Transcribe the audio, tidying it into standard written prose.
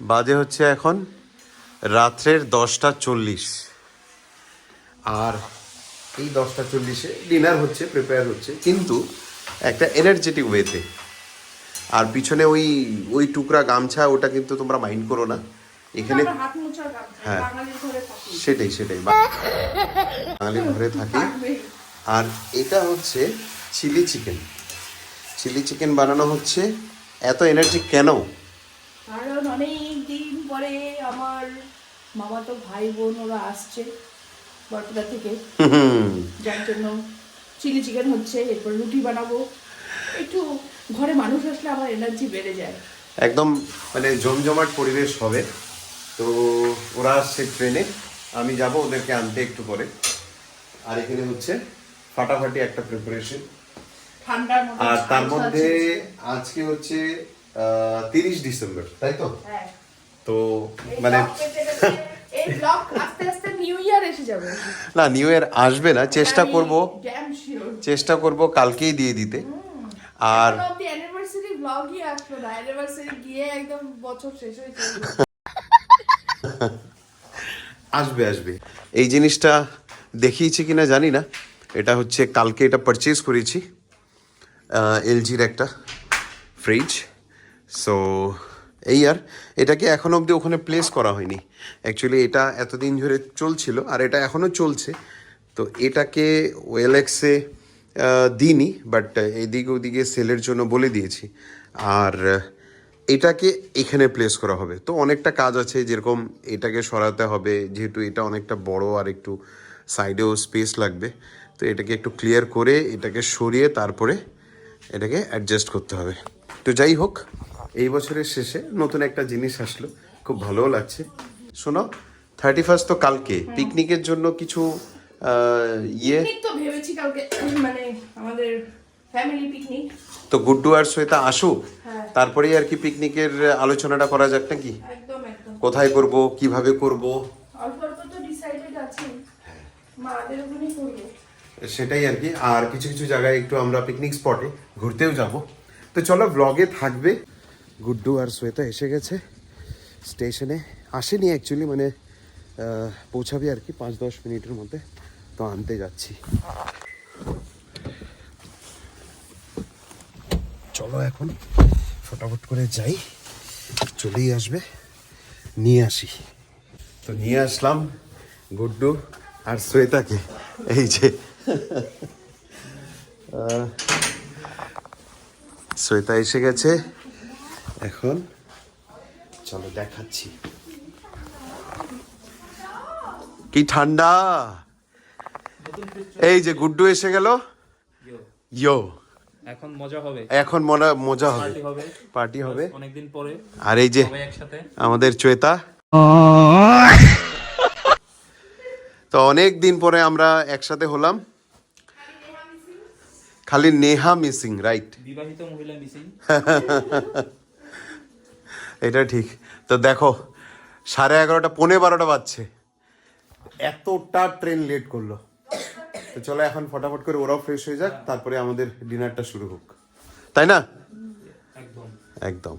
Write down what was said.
বাজে হচ্ছে এখন রাত্রের 10:40 আর এই 10:40-এ ডিনার হচ্ছে, প্রিপেয়ার হচ্ছে, কিন্তু একটা এনার্জেটিক ওয়েতে। আর পিছনে ওই ওই টুকরা গামছা, ওটা কিন্তু তোমরা মাইন্ড করো না এখানে। হ্যাঁ সেটাই সেটাই, বাঙালির ঘরে থাকে। আর এটা হচ্ছে চিলি চিকেন। চিলি চিকেন বানানো হচ্ছে। এত এনার্জি কেন? কারণ অনেক দিন পরে আমার মামাতো ভাই বোন ওরা আসছে বরপেটা থেকে, যার জন্য চিলি চিকেন হচ্ছে। এরপর রুটি বানাবো। একটু ঘরে মানুষ আসলে আমার এনার্জি বেড়ে যায়। একদম মানে জমজমাট পরিবেশ হবে। তো ওরা আসছে ট্রেনে, আমি যাব ওদেরকে আনতে একটু পরে। আর এখানে হচ্ছে ফাটাফাটি একটা প্রিপারেশন। আর তার মধ্যে আজকে হচ্ছে 30 ডিসেম্বর, তাই তো? তো মানে না, নিউ ইয়ার আসবে না, চেষ্টা করব কালকেই দিয়ে দিতে। আর আসবে আসবে। এই জিনিসটা দেখিয়েছি কিনা জানি না। এটা হচ্ছে কালকে এটা পারচেজ করেছি, এলজির একটা ফ্রিজ। সো এই আর এটাকে এখনো অবধি ওখানে প্লেস করা হয়নি। অ্যাকচুয়ালি এটা এতদিন ধরে চলছিল আর এটা এখনও চলছে। তো এটাকে ওয়েলএক্সে দিইনি, বাট এদিকে ওদিকে সেলের জন্য বলে দিয়েছি। আর এটাকে এখানে প্লেস করা হবে। তো অনেকটা কাজ আছে, যেরকম এটাকে সরাতে হবে, যেহেতু এটা অনেকটা বড় আর একটু সাইডেও স্পেস লাগবে। তো এটাকে একটু ক্লিয়ার করে এটাকে সরিয়ে তারপরে এটাকে অ্যাডজাস্ট করতে হবে। তো যাই হোক, এই বছরের শেষে নতুন একটা জিনিস আসলো, খুব ভালোও লাগছে। শোনো, 31 তো কালকে, পিকনিকের জন্য কিছু তো ভেবেছি কালকে, মানে আমাদের ফ্যামিলি পিকনিক। তো গুড্ডু আর শ্বেতা আসুক, তারপরেই আর কি পিকনিকের আলোচনাটা করা যাক নাকি? একদম একদম। কোথায় করব, কিভাবে করব, অল্প অল্প তো ডিসাইডেড আছে, মাদের ওখানেই করব সেটাই আর কি। আর কিছু কিছু জায়গায় একটু আমরা পিকনিক স্পটে ঘুরতেও যাব। তো চলো, ব্লগে থাকবে। গুড্ডু আর শ্বেতা এসে গেছে স্টেশনে। আসেনি অ্যাকচুয়ালি, মানে পৌঁছাবে আর কি 5-10 মিনিটের মধ্যে। তো আনতে যাচ্ছি। চলো এখন ফটাফট করে যাই, চলেই আসবে, নিয়ে আসি। তো নিয়ে আসলাম গুড্ডু আর শ্বেতাকে। এই যে শ্বেতা এসে গেছে এখন। চলো দেখাচ্ছি। কি ঠান্ডা! এই যে গুড্ডু এসে গেল। ইয়ো, এখন মজা হবে, এখন মজা হবে, পার্টি হবে অনেকদিন পরে। আর এই যে আমাদের শ্বেতা। তো অনেক দিন পরে আমরা একসাথে হলাম। খালি নেহা মিসিং, রাইট? বিবাহিত মহিলা মিসিং। এটা ঠিক। তো দেখো 11:30, 11:45 বাজছে, এতটা ট্রেন লেট করলো। তো চলো এখন ফটাফট করে ওরাও ফ্রেশ হয়ে যাক, তারপরে আমাদের ডিনারটা শুরু হোক, তাই না? একদম একদম।